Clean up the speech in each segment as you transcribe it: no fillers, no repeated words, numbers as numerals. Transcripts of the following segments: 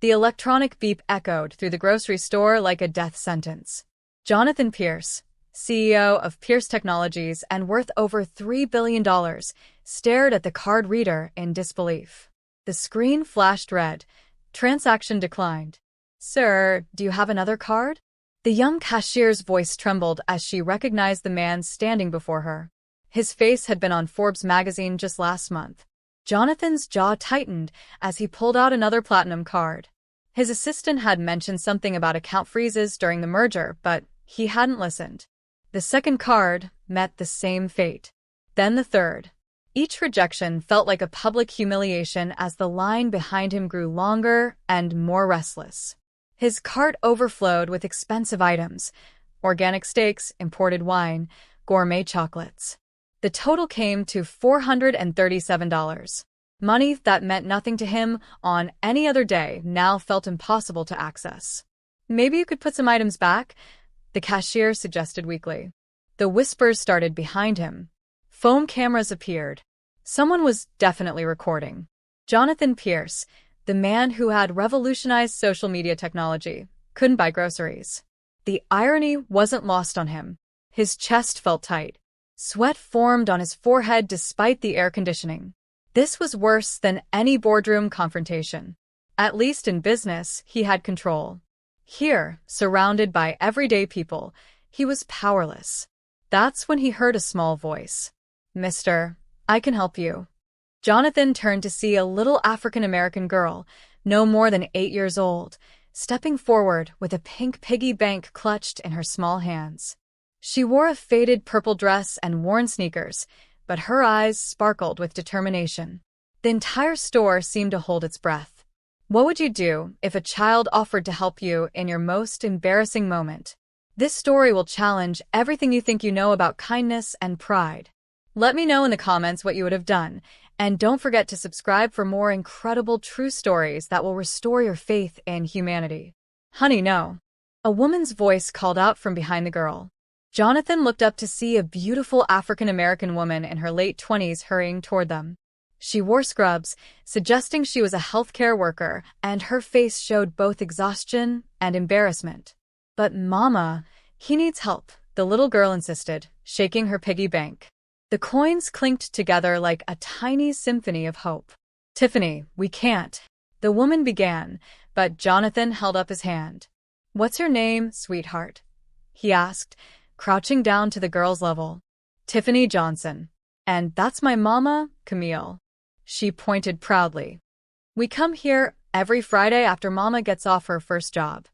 The electronic beep echoed through the grocery store like a death sentence. Jonathan Pierce, CEO of Pierce Technologies and worth over $3 billion, stared at the card reader in disbelief. The screen flashed red. Transaction declined. "Sir, do you have another card?" The young cashier's voice trembled as she recognized the man standing before her. His face had been on Forbes magazine just last month. Jonathan's jaw tightened as he pulled out another platinum card. His assistant had mentioned something about account freezes during the merger, but he hadn't listened. The second card met the same fate. Then the third. Each rejection felt like a public humiliation as the line behind him grew longer and more restless. His cart overflowed with expensive items: organic steaks, imported wine, gourmet chocolates. The total came to $437. Money that meant nothing to him on any other day now felt impossible to access. "Maybe you could put some items back," the cashier suggested weakly. The whispers started behind him. Phone cameras appeared. Someone was definitely recording. Jonathan Pierce, the man who had revolutionized social media technology, couldn't buy groceries. The irony wasn't lost on him. His chest felt tight. Sweat formed on his forehead despite the air conditioning. This was worse than any boardroom confrontation. At least in business, he had control. Here, surrounded by everyday people, he was powerless. That's when he heard a small voice. "Mister, I can help you." Jonathan turned to see a little African-American girl, no more than 8 years old, stepping forward with a pink piggy bank clutched in her small hands. She wore a faded purple dress and worn sneakers, but her eyes sparkled with determination. The entire store seemed to hold its breath. What would you do if a child offered to help you in your most embarrassing moment? This story will challenge everything you think you know about kindness and pride. Let me know in the comments what you would have done, and don't forget to subscribe for more incredible true stories that will restore your faith in humanity. "Honey, no." A woman's voice called out from behind the girl. Jonathan looked up to see a beautiful African-American woman in her late 20s hurrying toward them. She wore scrubs, suggesting she was a healthcare worker, and her face showed both exhaustion and embarrassment. "But Mama, he needs help," the little girl insisted, shaking her piggy bank. The coins clinked together like a tiny symphony of hope. "Tiffany, we can't," the woman began, but Jonathan held up his hand. "What's your name, sweetheart?" he asked, crouching down to the girl's level. "Tiffany Johnson. And that's my mama, Camille." She pointed proudly. "We come here every Friday after Mama gets off her first job."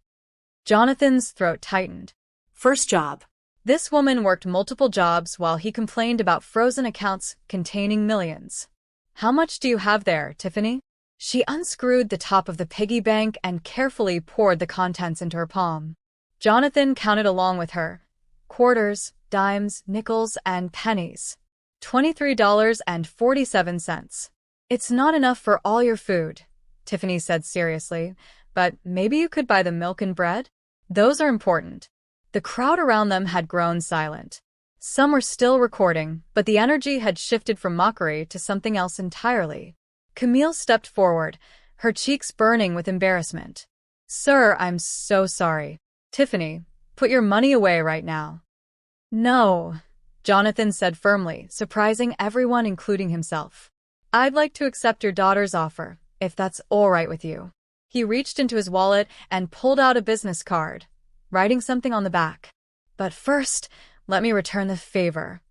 Jonathan's throat tightened. First job. This woman worked multiple jobs while he complained about frozen accounts containing millions. "How much do you have there, Tiffany?" She unscrewed the top of the piggy bank and carefully poured the contents into her palm. Jonathan counted along with her. Quarters, dimes, nickels, and pennies. $23.47. "It's not enough for all your food," Tiffany said seriously, "but maybe you could buy the milk and bread? Those are important." The crowd around them had grown silent. Some were still recording, but the energy had shifted from mockery to something else entirely. Camille stepped forward, her cheeks burning with embarrassment. "Sir, I'm so sorry." "Tiffany, put your money away right now." "No," Jonathan said firmly, surprising everyone including himself. "I'd like to accept your daughter's offer, if that's all right with you." He reached into his wallet and pulled out a business card, writing something on the back. "But first, let me return the favor."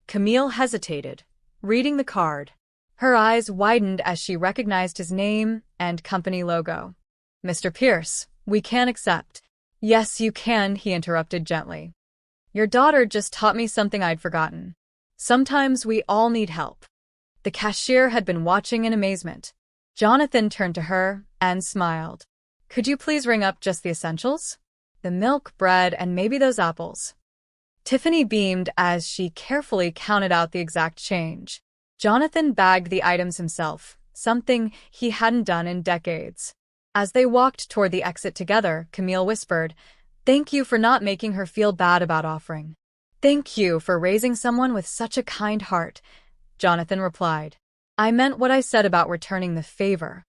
Camille hesitated, reading the card. Her eyes widened as she recognized his name and company logo. "Mr. Pierce, we can accept." "Yes, you can," he interrupted gently. "Your daughter just taught me something I'd forgotten. Sometimes we all need help." The cashier had been watching in amazement. Jonathan turned to her and smiled. "Could you please ring up just the essentials? The milk, bread, and maybe those apples." Tiffany beamed as she carefully counted out the exact change. Jonathan bagged the items himself, something he hadn't done in decades. As they walked toward the exit together, Camille whispered, "Thank you for not making her feel bad about offering." "Thank you for raising someone with such a kind heart," Jonathan replied. "I meant what I said about returning the favor."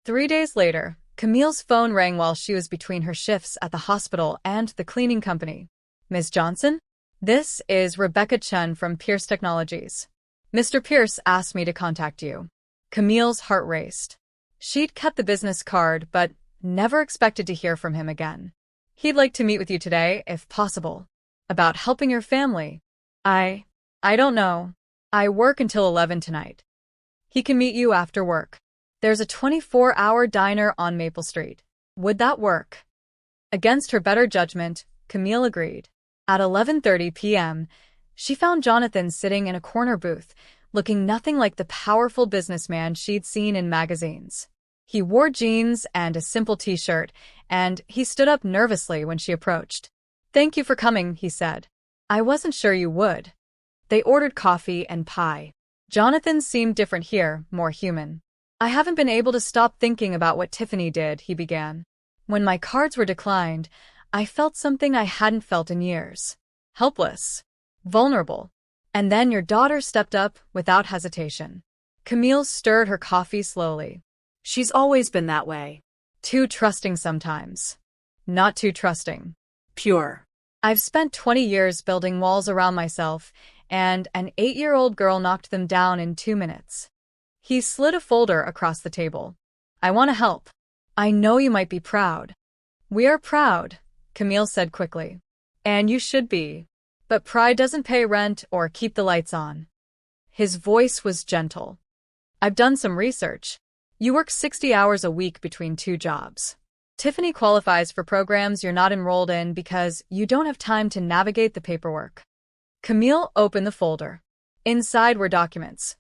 3 days later, Camille's phone rang while she was between her shifts at the hospital and the cleaning company. Ms. Johnson? This is Rebecca Chen from Pierce Technologies. Mr. Pierce asked me to contact you. Camille's heart raced. She'd kept the business card, but never expected to hear from him again. He'd like to meet with you today, if possible. About helping your family. I don't know. I work until 11 tonight. He can meet you after work. There's a 24-hour diner on Maple Street. Would that work? Against her better judgment, Camille agreed. At 11:30 p.m., she found Jonathan sitting in a corner booth, looking nothing like the powerful businessman she'd seen in magazines. He wore jeans and a simple t-shirt, and he stood up nervously when she approached. "Thank you for coming," he said. "I wasn't sure you would." They ordered coffee and pie. Jonathan seemed different here, more human. "I haven't been able to stop thinking about what Tiffany did," he began. "When my cards were declined, I felt something I hadn't felt in years. Helpless. Vulnerable. And then your daughter stepped up without hesitation." Camille stirred her coffee slowly. "She's always been that way. Too trusting sometimes. Not too trusting. Pure. I've spent 20 years building walls around myself, and an 8-year-old girl knocked them down in 2 minutes." He slid a folder across the table. "I want to help. I know you might be proud." "We are proud," Camille said quickly. "And you should be. But pride doesn't pay rent or keep the lights on." His voice was gentle. "I've done some research. You work 60 hours a week between 2 jobs. Tiffany qualifies for programs you're not enrolled in because you don't have time to navigate the paperwork." Camille opened the folder. Inside were documents.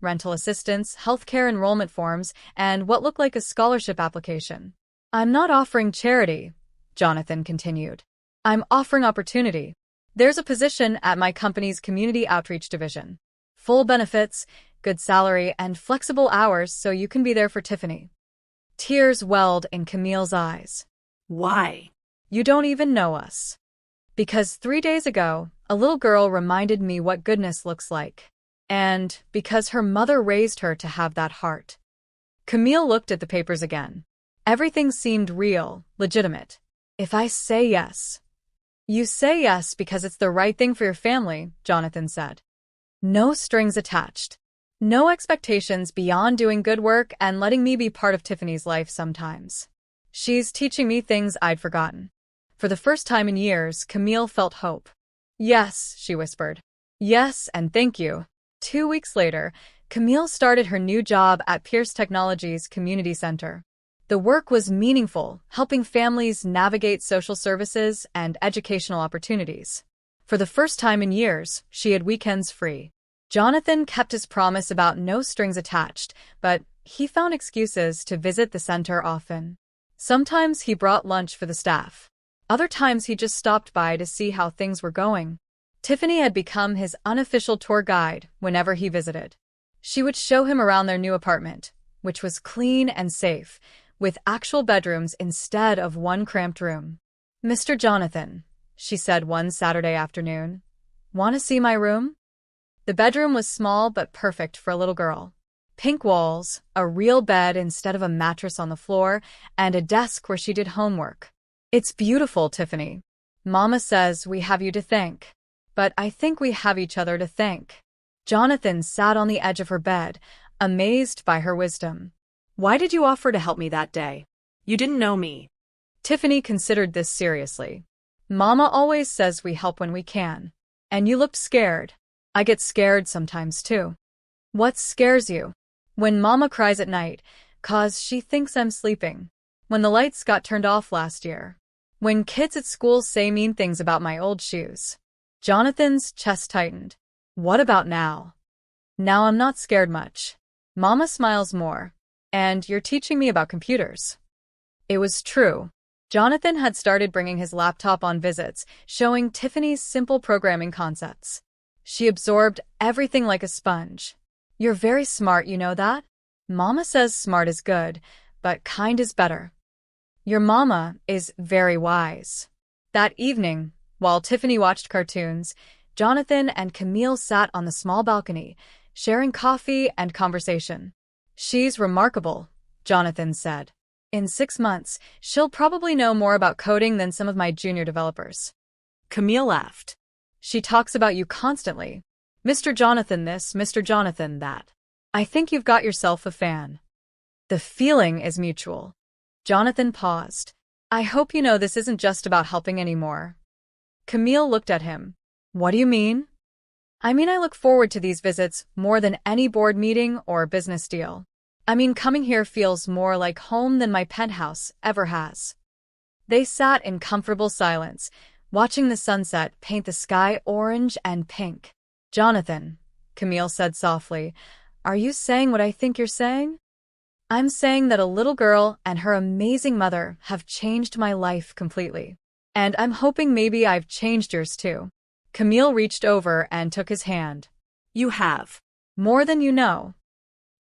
Rental assistance, healthcare enrollment forms, and what looked like a scholarship application. "I'm not offering charity," Jonathan continued. "I'm offering opportunity. There's a position at my company's community outreach division. Full benefits, good salary, and flexible hours so you can be there for Tiffany." Tears welled in Camille's eyes. "Why?" "You don't even know us." "Because 3 days ago, a little girl reminded me what goodness looks like. And because her mother raised her to have that heart." Camille looked at the papers again. Everything seemed real, legitimate. "If I say yes." "You say yes because it's the right thing for your family," Jonathan said. "No strings attached. No expectations beyond doing good work and letting me be part of Tiffany's life sometimes. She's teaching me things I'd forgotten." For the first time in years, Camille felt hope. "Yes," she whispered. "Yes, and thank you." 2 weeks later, Camille started her new job at Pierce Technologies Community Center. The work was meaningful, helping families navigate social services and educational opportunities. For the first time in years, she had weekends free. Jonathan kept his promise about no strings attached, but he found excuses to visit the center often. Sometimes he brought lunch for the staff. Other times he just stopped by to see how things were going. Tiffany had become his unofficial tour guide whenever he visited. She would show him around their new apartment, which was clean and safe, with actual bedrooms instead of one cramped room. "Mr. Jonathan," she said one Saturday afternoon, "want to see my room?" The bedroom was small but perfect for a little girl. Pink walls, a real bed instead of a mattress on the floor, and a desk where she did homework. "It's beautiful, Tiffany. Mama says we have you to thank. But I think we have each other to thank." Jonathan sat on the edge of her bed, amazed by her wisdom. "Why did you offer to help me that day? You didn't know me." Tiffany considered this seriously. "Mama always says we help when we can. And you looked scared." "I get scared sometimes too." "What scares you?" "When Mama cries at night, 'cause she thinks I'm sleeping. When the lights got turned off last year. When kids at school say mean things about my old shoes." Jonathan's chest tightened. "What about now?" "Now I'm not scared much. Mama smiles more. And you're teaching me about computers." It was true. Jonathan had started bringing his laptop on visits, showing Tiffany's simple programming concepts. She absorbed everything like a sponge. "You're very smart, you know that? Mama says smart is good, but kind is better." "Your mama is very wise." That evening, while Tiffany watched cartoons, Jonathan and Camille sat on the small balcony, sharing coffee and conversation. "She's remarkable," Jonathan said. In 6 months, she'll probably know more about coding than some of my junior developers. Camille laughed. She talks about you constantly. Mr. Jonathan this, Mr. Jonathan that. I think you've got yourself a fan. The feeling is mutual. Jonathan paused. I hope you know this isn't just about helping anymore. Camille looked at him. What do you mean? I mean I look forward to these visits more than any board meeting or business deal. I mean coming here feels more like home than my penthouse ever has. They sat in comfortable silence, watching the sunset paint the sky orange and pink. Jonathan, Camille said softly, are you saying what I think you're saying? I'm saying that a little girl and her amazing mother have changed my life completely. And I'm hoping maybe I've changed yours too. Camille reached over and took his hand. You have. More than you know.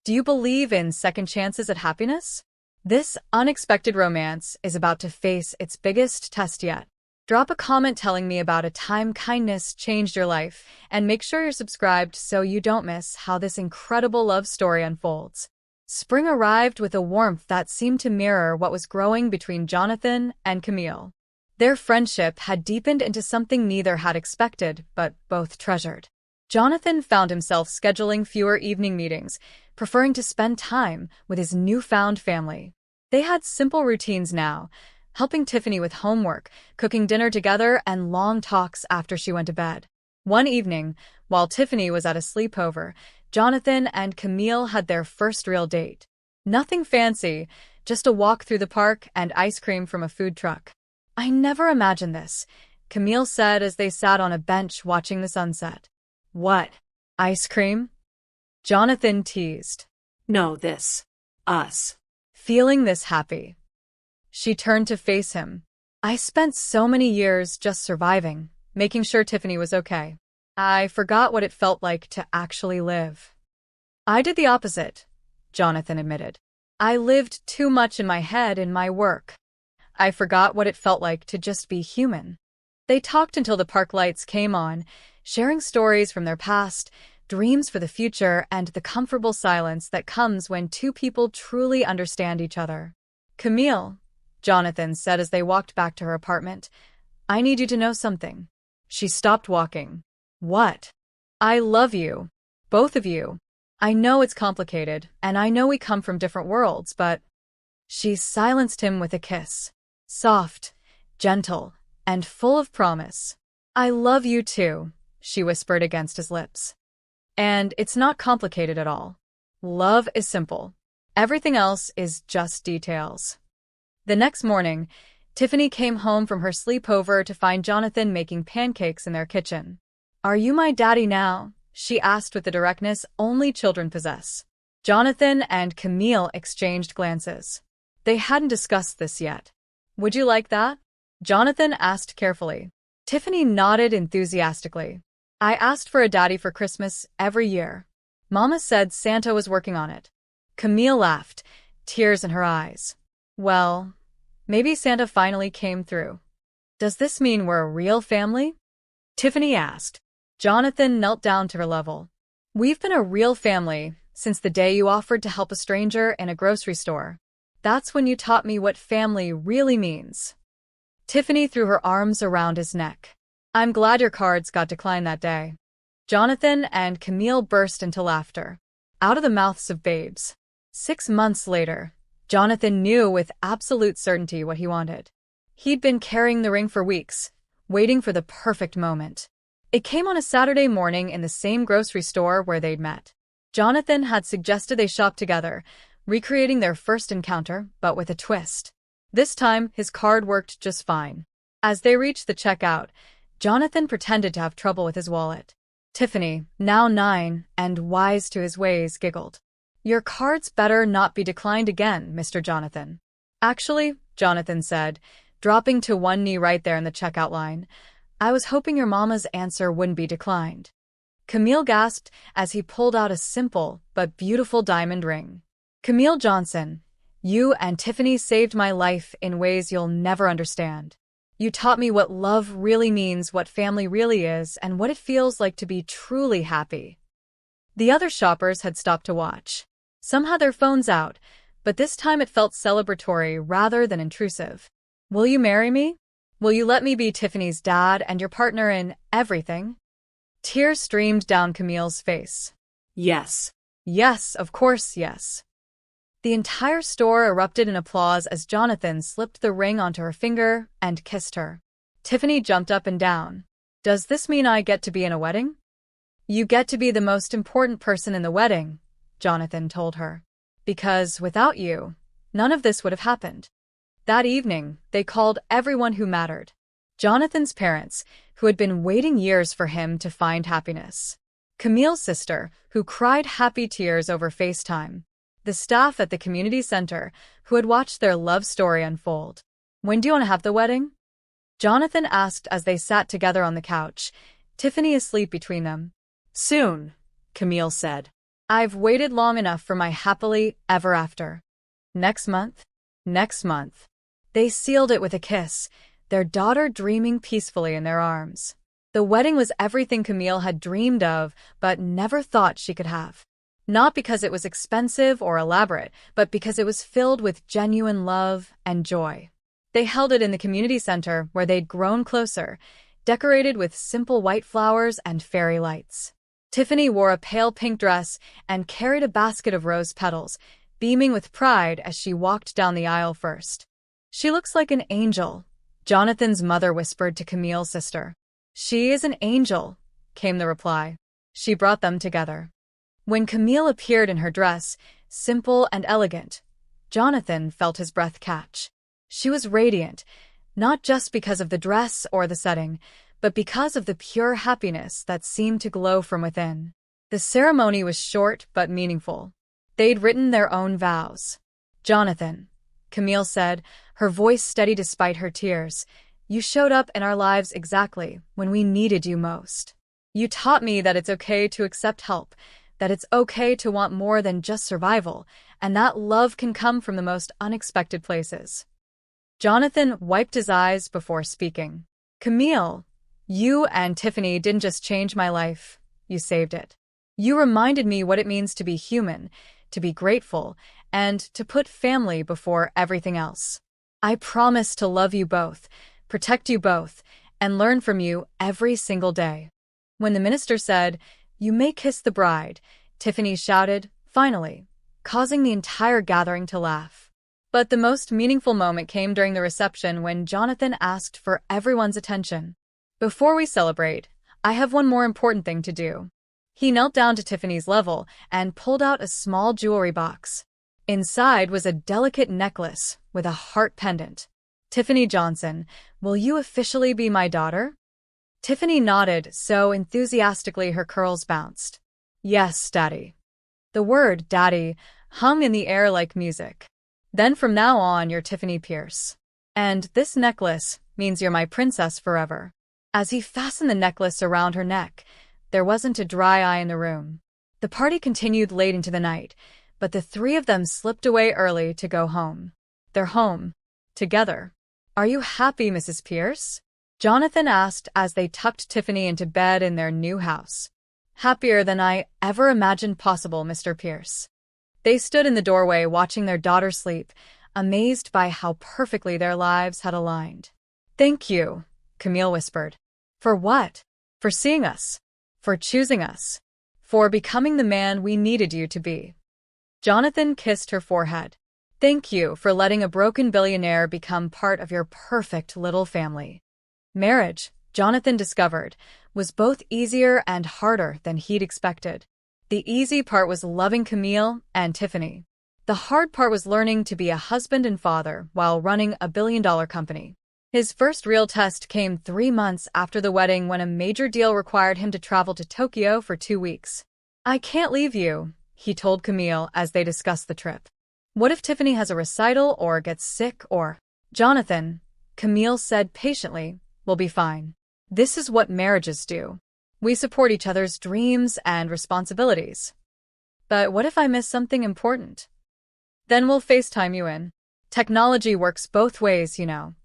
Do you believe in second chances at happiness? This unexpected romance is about to face its biggest test yet. Drop a comment telling me about a time kindness changed your life, and make sure you're subscribed so you don't miss how this incredible love story unfolds. Spring arrived with a warmth that seemed to mirror what was growing between Jonathan and Camille. Their friendship had deepened into something neither had expected, but both treasured. Jonathan found himself scheduling fewer evening meetings, preferring to spend time with his newfound family. They had simple routines now, helping Tiffany with homework, cooking dinner together, and long talks after she went to bed. One evening, while Tiffany was at a sleepover, Jonathan and Camille had their first real date. Nothing fancy, just a walk through the park and ice cream from a food truck. I never imagined this, Camille said as they sat on a bench watching the sunset. What? Ice cream? Jonathan teased. No, this. Us. Feeling this happy. She turned to face him. I spent so many years just surviving, making sure Tiffany was okay. I forgot what it felt like to actually live. I did the opposite, Jonathan admitted. I lived too much in my head in my work. I forgot what it felt like to just be human. They talked until the park lights came on, sharing stories from their past, dreams for the future, and the comfortable silence that comes when two people truly understand each other. Camille, Jonathan said as they walked back to her apartment, I need you to know something. She stopped walking. What? I love you. Both of you. I know it's complicated, and I know we come from different worlds, but... She silenced him with a kiss. Soft, gentle, and full of promise. I love you too, she whispered against his lips. And it's not complicated at all. Love is simple. Everything else is just details. The next morning, Tiffany came home from her sleepover to find Jonathan making pancakes in their kitchen. Are you my daddy now? She asked with the directness only children possess. Jonathan and Camille exchanged glances. They hadn't discussed this yet. Would you like that? Jonathan asked carefully. Tiffany nodded enthusiastically. I asked for a daddy for Christmas every year. Mama said Santa was working on it. Camille laughed, tears in her eyes. Well, maybe Santa finally came through. Does this mean we're a real family? Tiffany asked. Jonathan knelt down to her level. We've been a real family since the day you offered to help a stranger in a grocery store. That's when you taught me what family really means. Tiffany threw her arms around his neck. I'm glad your cards got declined that day. Jonathan and Camille burst into laughter, out of the mouths of babes. 6 months later, Jonathan knew with absolute certainty what he wanted. He'd been carrying the ring for weeks, waiting for the perfect moment. It came on a Saturday morning in the same grocery store where they'd met. Jonathan had suggested they shop together, recreating their first encounter, but with a twist. This time, his card worked just fine. As they reached the checkout, Jonathan pretended to have trouble with his wallet. Tiffany, now 9 and wise to his ways, giggled. Your card's better not be declined again, Mr. Jonathan. Actually, Jonathan said, dropping to one knee right there in the checkout line, I was hoping your mama's answer wouldn't be declined. Camille gasped as he pulled out a simple but beautiful diamond ring. Camille Johnson, you and Tiffany saved my life in ways you'll never understand. You taught me what love really means, what family really is, and what it feels like to be truly happy. The other shoppers had stopped to watch. Some had their phones out, but this time it felt celebratory rather than intrusive. Will you marry me? Will you let me be Tiffany's dad and your partner in everything? Tears streamed down Camille's face. Yes. Yes, of course, yes. The entire store erupted in applause as Jonathan slipped the ring onto her finger and kissed her. Tiffany jumped up and down. Does this mean I get to be in a wedding? You get to be the most important person in the wedding, Jonathan told her. Because without you, none of this would have happened. That evening, they called everyone who mattered. Jonathan's parents, who had been waiting years for him to find happiness. Camille's sister, who cried happy tears over FaceTime. The staff at the community center, who had watched their love story unfold. When do you want to have the wedding? Jonathan asked as they sat together on the couch, Tiffany asleep between them. Soon, Camille said. I've waited long enough for my happily ever after. Next month? Next month. They sealed it with a kiss, their daughter dreaming peacefully in their arms. The wedding was everything Camille had dreamed of, but never thought she could have. Not because it was expensive or elaborate, but because it was filled with genuine love and joy. They held it in the community center where they'd grown closer, decorated with simple white flowers and fairy lights. Tiffany wore a pale pink dress and carried a basket of rose petals, beaming with pride as she walked down the aisle first. She looks like an angel, Jonathan's mother whispered to Camille's sister. She is an angel, came the reply. She brought them together. When Camille appeared in her dress, simple and elegant, Jonathan felt his breath catch. She was radiant, not just because of the dress or the setting, but because of the pure happiness that seemed to glow from within. The ceremony was short but meaningful. They'd written their own vows. Jonathan, Camille said, her voice steady despite her tears, you showed up in our lives exactly when we needed you most. You taught me that it's okay to accept help, that it's okay to want more than just survival, and that love can come from the most unexpected places. Jonathan wiped his eyes before speaking. Camille, you and Tiffany didn't just change my life, you saved it. You reminded me what it means to be human, to be grateful, and to put family before everything else. I promise to love you both, protect you both, and learn from you every single day. When the minister said, you may kiss the bride, Tiffany shouted, finally, causing the entire gathering to laugh. But the most meaningful moment came during the reception when Jonathan asked for everyone's attention. Before we celebrate, I have one more important thing to do. He knelt down to Tiffany's level and pulled out a small jewelry box. Inside was a delicate necklace with a heart pendant. Tiffany Johnson, will you officially be my daughter? Tiffany nodded so enthusiastically her curls bounced. Yes, Daddy. The word Daddy hung in the air like music. Then from now on, you're Tiffany Pierce. And this necklace means you're my princess forever. As he fastened the necklace around her neck, there wasn't a dry eye in the room. The party continued late into the night, but the three of them slipped away early to go home. They're home. Together. Are you happy, Mrs. Pierce? Jonathan asked as they tucked Tiffany into bed in their new house. Happier than I ever imagined possible, Mr. Pierce. They stood in the doorway watching their daughter sleep, amazed by how perfectly their lives had aligned. Thank you, Camille whispered. For what? For seeing us. For choosing us. For becoming the man we needed you to be. Jonathan kissed her forehead. Thank you for letting a broken billionaire become part of your perfect little family. Marriage, Jonathan discovered, was both easier and harder than he'd expected. The easy part was loving Camille and Tiffany. The hard part was learning to be a husband and father while running a billion-dollar company. His first real test came 3 months after the wedding when a major deal required him to travel to Tokyo for 2 weeks. I can't leave you, he told Camille as they discussed the trip. What if Tiffany has a recital or gets sick or... Jonathan, Camille said patiently, we'll be fine. This is what marriages do. We support each other's dreams and responsibilities. But what if I miss something important? Then we'll FaceTime you in. Technology works both ways, you know.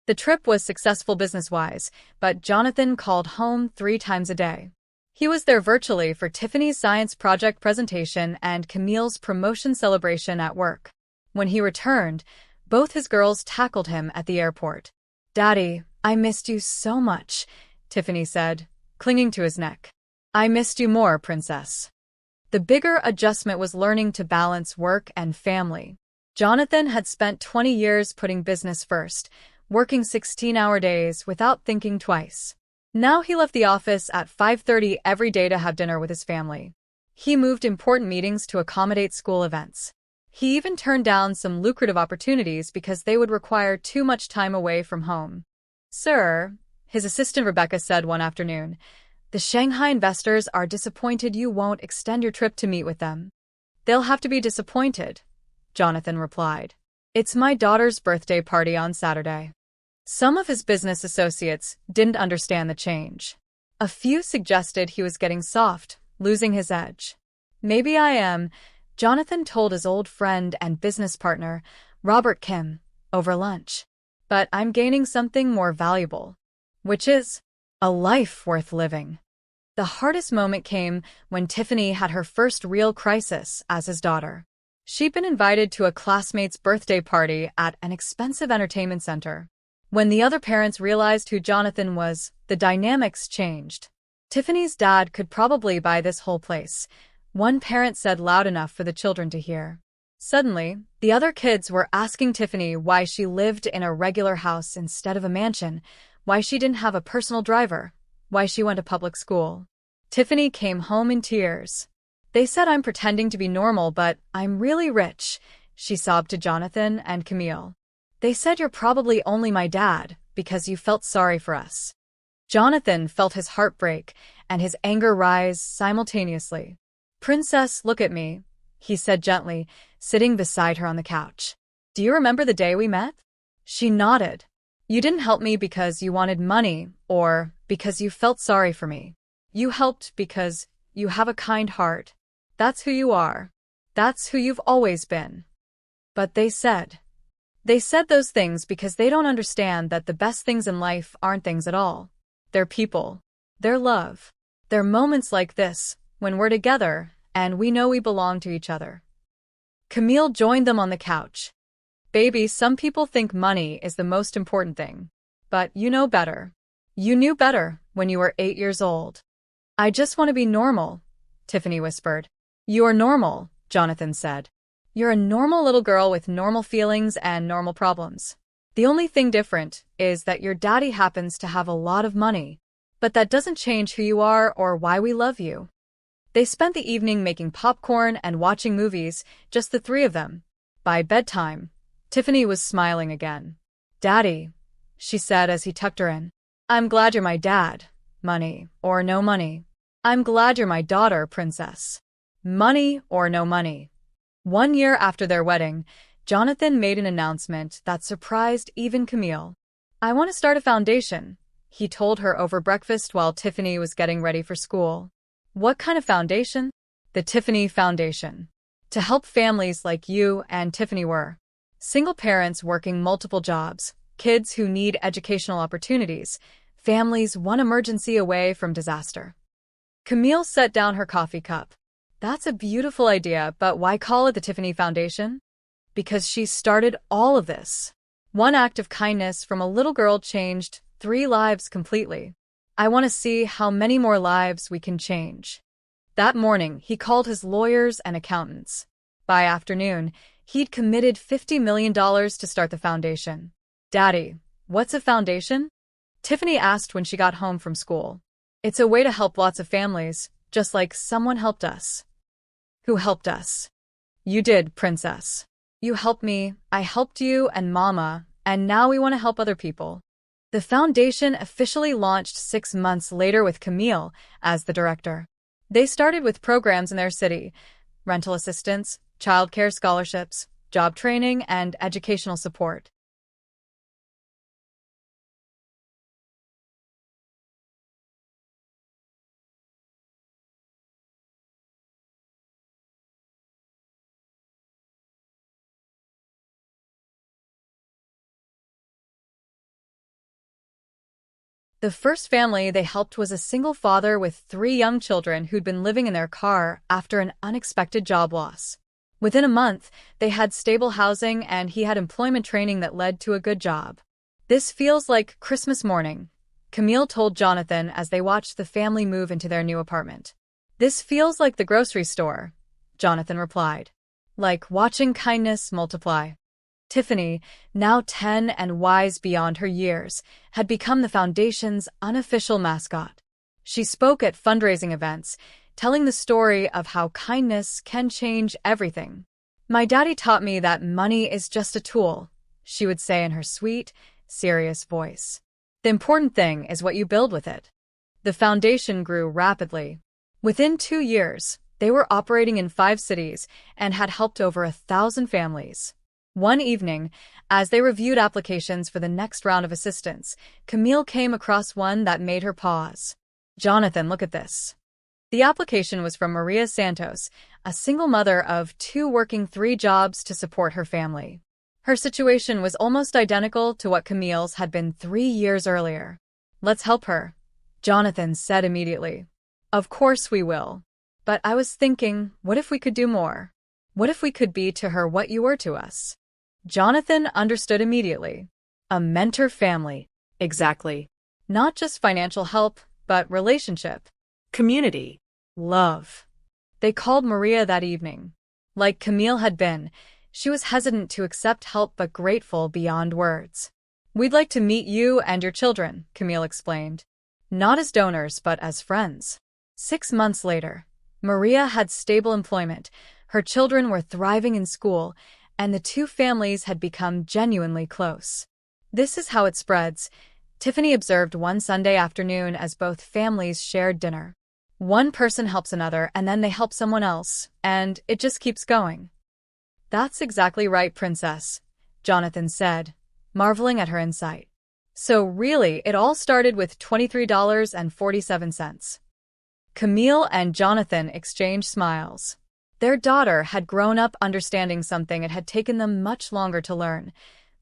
The trip was successful business-wise, but Jonathan called home 3 times a day. He was there virtually for Tiffany's science project presentation and Camille's promotion celebration at work. When he returned, both his girls tackled him at the airport. "Daddy, I missed you so much," Tiffany said, clinging to his neck. "I missed you more, princess." The bigger adjustment was learning to balance work and family. Jonathan had spent 20 years putting business first, working 16-hour days without thinking twice. Now he left the office at 5:30 every day to have dinner with his family. He moved important meetings to accommodate school events. He even turned down some lucrative opportunities because they would require too much time away from home. "Sir," his assistant Rebecca said one afternoon, "the Shanghai investors are disappointed you won't extend your trip to meet with them." "They'll have to be disappointed," Jonathan replied. "It's my daughter's birthday party on Saturday." Some of his business associates didn't understand the change. A few suggested he was getting soft, losing his edge. "Maybe I am," Jonathan told his old friend and business partner, Robert Kim, over lunch. "But I'm gaining something more valuable." Which is a life worth living. The hardest moment came when Tiffany had her first real crisis as his daughter. She'd been invited to a classmate's birthday party at an expensive entertainment center. When the other parents realized who Jonathan was, the dynamics changed. "Tiffany's dad could probably buy this whole place," one parent said loud enough for the children to hear. Suddenly, the other kids were asking Tiffany why she lived in a regular house instead of a mansion, why she didn't have a personal driver, why she went to public school. Tiffany came home in tears. "They said I'm pretending to be normal, but I'm really rich," she sobbed to Jonathan and Camille. "They said you're probably only my dad because you felt sorry for us." Jonathan felt his heart break and his anger rise simultaneously. "Princess, look at me," he said gently, sitting beside her on the couch. "Do you remember the day we met?" She nodded. "You didn't help me because you wanted money or because you felt sorry for me. You helped because you have a kind heart. That's who you are. That's who you've always been." But they said those things because they don't understand that the best things in life aren't things at all. They're people. They're love. They're moments like this, when we're together and we know we belong to each other. Camille joined them on the couch. "Baby, some people think money is the most important thing. But you know better. You knew better when you were 8 years old." "I just want to be normal," Tiffany whispered. "You're normal," Jonathan said. "You're a normal little girl with normal feelings and normal problems. The only thing different is that your daddy happens to have a lot of money. But that doesn't change who you are or why we love you." They spent the evening making popcorn and watching movies, just the three of them. By bedtime, Tiffany was smiling again. "Daddy," she said as he tucked her in. "I'm glad you're my dad, money or no money. I'm glad you're my daughter, princess. Money or no money." 1 year after their wedding, Jonathan made an announcement that surprised even Camille. "I want to start a foundation," he told her over breakfast while Tiffany was getting ready for school. "What kind of foundation?" "The Tiffany Foundation. To help families like you and Tiffany were. Single parents working multiple jobs, kids who need educational opportunities, families one emergency away from disaster." Camille set down her coffee cup. "That's a beautiful idea, but why call it the Tiffany Foundation?" "Because she started all of this. One act of kindness from a little girl changed 3 lives completely. I want to see how many more lives we can change." That morning, he called his lawyers and accountants. By afternoon, he'd committed $50 million to start the foundation. "Daddy, what's a foundation?" Tiffany asked when she got home from school. "It's a way to help lots of families, just like someone helped us." "Who helped us?" "You did, princess. You helped me, I helped you and Mama, and now we want to help other people." The foundation officially launched 6 months later with Camille as the director. They started with programs in their city: rental assistance, childcare scholarships, job training, and educational support. The first family they helped was a single father with 3 young children who'd been living in their car after an unexpected job loss. Within a month, they had stable housing and he had employment training that led to a good job. "This feels like Christmas morning," Camille told Jonathan as they watched the family move into their new apartment. "This feels like the grocery store," Jonathan replied. "Like watching kindness multiply." Tiffany, now 10 and wise beyond her years, had become the foundation's unofficial mascot. She spoke at fundraising events, telling the story of how kindness can change everything. "My daddy taught me that money is just a tool," she would say in her sweet, serious voice. "The important thing is what you build with it." The foundation grew rapidly. Within 2 years, they were operating in 5 cities and had helped over 1,000 families. One evening, as they reviewed applications for the next round of assistance, Camille came across one that made her pause. "Jonathan, look at this." The application was from Maria Santos, a single mother of 2 working 3 jobs to support her family. Her situation was almost identical to what Camille's had been 3 years earlier. "Let's help her," Jonathan said immediately. "Of course we will. But I was thinking, what if we could do more? What if we could be to her what you were to us?" Jonathan understood immediately. A mentor family. Exactly. Not just financial help, but relationship. Community. Love. They called Maria that evening. Like Camille had been, she was hesitant to accept help but grateful beyond words. "We'd like to meet you and your children," Camille explained. "Not as donors, but as friends." 6 months later, Maria had stable employment, her children were thriving in school, and the 2 families had become genuinely close. "This is how it spreads," Tiffany observed one Sunday afternoon as both families shared dinner. "One person helps another, and then they help someone else, and it just keeps going." "That's exactly right, Princess," Jonathan said, marveling at her insight. "So really, it all started with $23.47. Camille and Jonathan exchanged smiles. Their daughter had grown up understanding something it had taken them much longer to learn,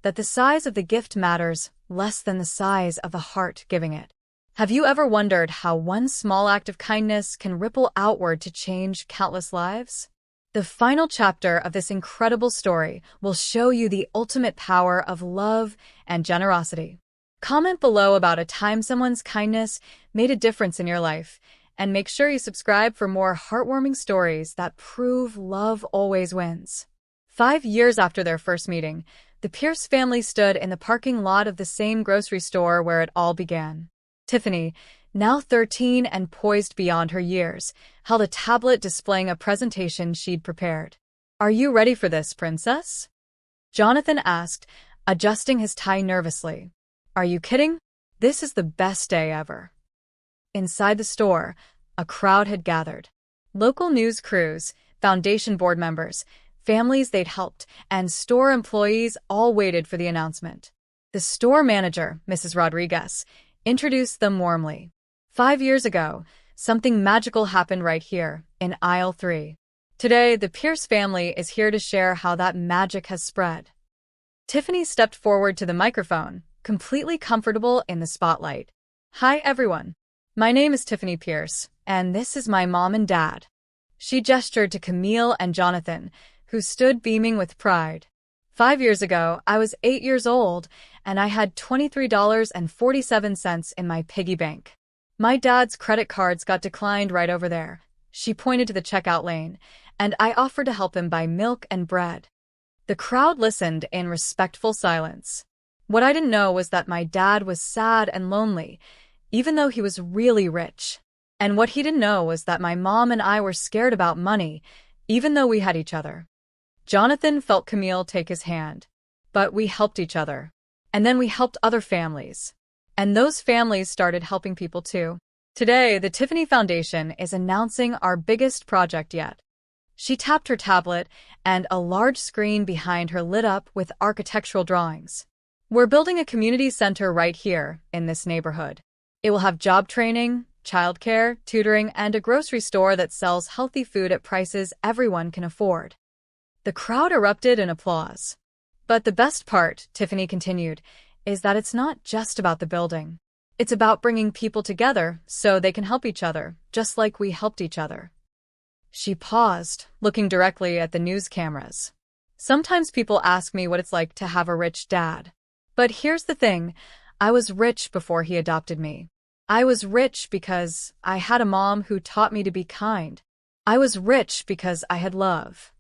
that the size of the gift matters less than the size of the heart giving it. Have you ever wondered how one small act of kindness can ripple outward to change countless lives? The final chapter of this incredible story will show you the ultimate power of love and generosity. Comment below about a time someone's kindness made a difference in your life, and make sure you subscribe for more heartwarming stories that prove love always wins. 5 years after their first meeting, the Pierce family stood in the parking lot of the same grocery store where it all began. Tiffany, now 13 and poised beyond her years, held a tablet displaying a presentation she'd prepared. "Are you ready for this, Princess?" Jonathan asked, adjusting his tie nervously. "Are you kidding? This is the best day ever." Inside the store, a crowd had gathered. Local news crews, foundation board members, families they'd helped, and store employees all waited for the announcement. The store manager, Mrs. Rodriguez, introduced them warmly. 5 years ago, something magical happened right here, in aisle 3. Today, the Pierce family is here to share how that magic has spread. Tiffany stepped forward to the microphone, completely comfortable in the spotlight. "Hi, everyone. My name is Tiffany Pierce, and this is my mom and dad." She gestured to Camille and Jonathan, who stood beaming with pride. 5 years ago, I was 8 years old, and I had $23.47 in my piggy bank. My dad's credit cards got declined right over there. She pointed to the checkout lane, and I offered to help him buy milk and bread. The crowd listened in respectful silence. What I didn't know was that my dad was sad and lonely, even though he was really rich. And what he didn't know was that my mom and I were scared about money, even though we had each other. Jonathan felt Camille take his hand. But we helped each other. And then we helped other families. And those families started helping people too. Today, the Tiffany Foundation is announcing our biggest project yet. She tapped her tablet, and a large screen behind her lit up with architectural drawings. "We're building a community center right here, in this neighborhood. It will have job training, childcare, tutoring, and a grocery store that sells healthy food at prices everyone can afford." The crowd erupted in applause. "But the best part," Tiffany continued, "is that it's not just about the building. It's about bringing people together so they can help each other, just like we helped each other." She paused, looking directly at the news cameras. Sometimes people ask me what it's like to have a rich dad. But here's the thing, I was rich before he adopted me. I was rich because I had a mom who taught me to be kind. I was rich because I had love.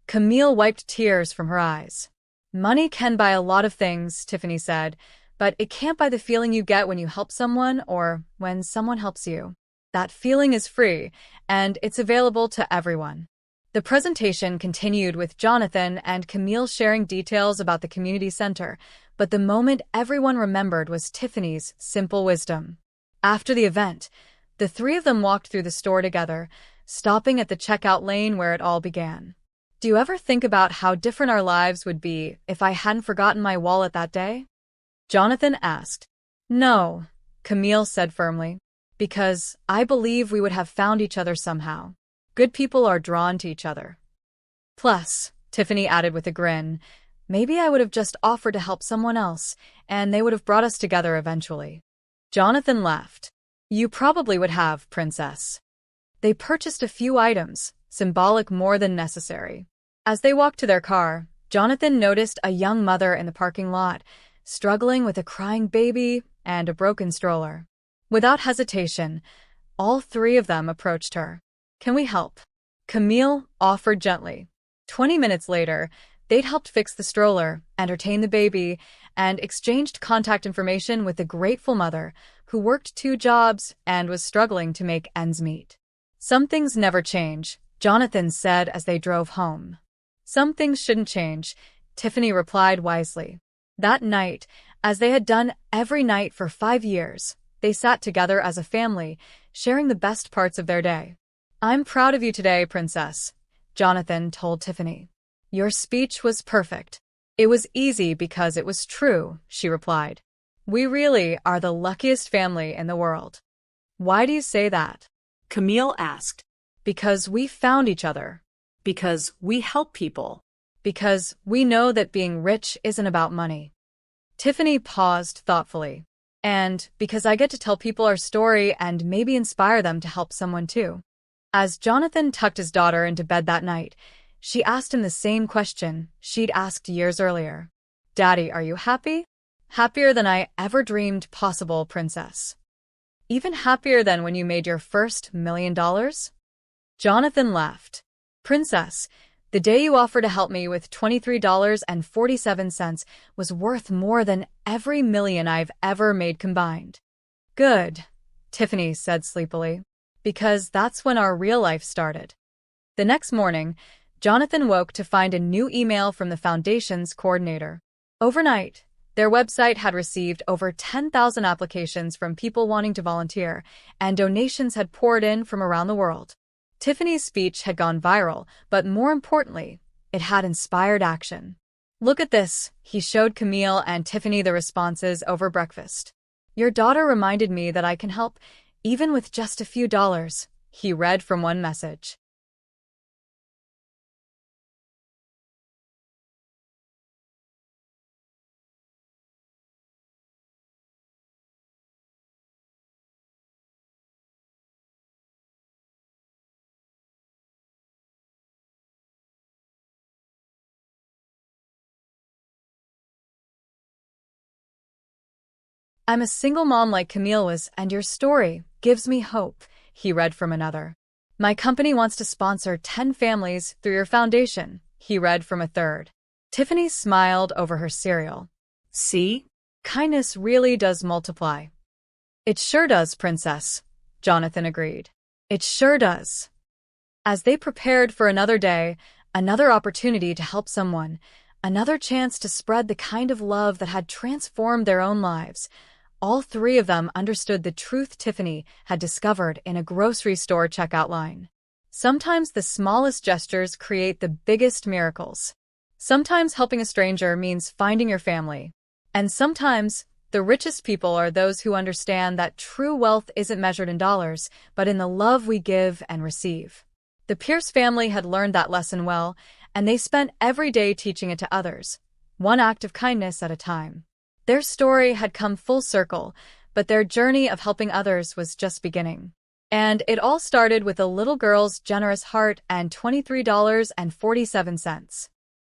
Camille wiped tears from her eyes. Money can buy a lot of things, Tiffany said, but it can't buy the feeling you get when you help someone or when someone helps you. That feeling is free, and it's available to everyone. The presentation continued with Jonathan and Camille sharing details about the community center, but the moment everyone remembered was Tiffany's simple wisdom. After the event, the three of them walked through the store together, stopping at the checkout lane where it all began. Do you ever think about how different our lives would be if I hadn't forgotten my wallet that day? Jonathan asked. No, Camille said firmly, because I believe we would have found each other somehow. Good people are drawn to each other. Plus, Tiffany added with a grin, maybe I would have just offered to help someone else, and they would have brought us together eventually. Jonathan laughed. You probably would have, princess. They purchased a few items, symbolic more than necessary. As they walked to their car, Jonathan noticed a young mother in the parking lot, struggling with a crying baby and a broken stroller. Without hesitation, all three of them approached her. Can we help? Camille offered gently. 20 minutes later, they'd helped fix the stroller, entertain the baby, and exchanged contact information with the grateful mother who worked 2 jobs and was struggling to make ends meet. Some things never change, Jonathan said as they drove home. Some things shouldn't change, Tiffany replied wisely. That night, as they had done every night for 5 years, they sat together as a family, sharing the best parts of their day. I'm proud of you today, princess, Jonathan told Tiffany. Your speech was perfect. It was easy because it was true, she replied. We really are the luckiest family in the world. Why do you say that? Camille asked. Because we found each other. Because we help people. Because we know that being rich isn't about money. Tiffany paused thoughtfully. And because I get to tell people our story and maybe inspire them to help someone too. As Jonathan tucked his daughter into bed that night, she asked him the same question she'd asked years earlier. Daddy, are you happy? Happier than I ever dreamed possible, princess. Even happier than when you made your first $1 million? Jonathan laughed. Princess, the day you offered to help me with $23.47 was worth more than every million I've ever made combined. Good, Tiffany said sleepily, because that's when our real life started. The next morning, Jonathan woke to find a new email from the foundation's coordinator. Overnight, their website had received over 10,000 applications from people wanting to volunteer, and donations had poured in from around the world. Tiffany's speech had gone viral, but more importantly, it had inspired action. Look at this, he showed Camille and Tiffany the responses over breakfast. Your daughter reminded me that I can help, even with just a few dollars, he read from one message. I'm a single mom like Camille was, and your story gives me hope, he read from another. My company wants to sponsor 10 families through your foundation, he read from a third. Tiffany smiled over her cereal. See? Kindness really does multiply. It sure does, princess, Jonathan agreed. It sure does. As they prepared for another day, another opportunity to help someone, another chance to spread the kind of love that had transformed their own lives, all three of them understood the truth Tiffany had discovered in a grocery store checkout line. Sometimes the smallest gestures create the biggest miracles. Sometimes helping a stranger means finding your family. And sometimes the richest people are those who understand that true wealth isn't measured in dollars, but in the love we give and receive. The Pierce family had learned that lesson well, and they spent every day teaching it to others, one act of kindness at a time. Their story had come full circle, but their journey of helping others was just beginning. And it all started with a little girl's generous heart and $23.47.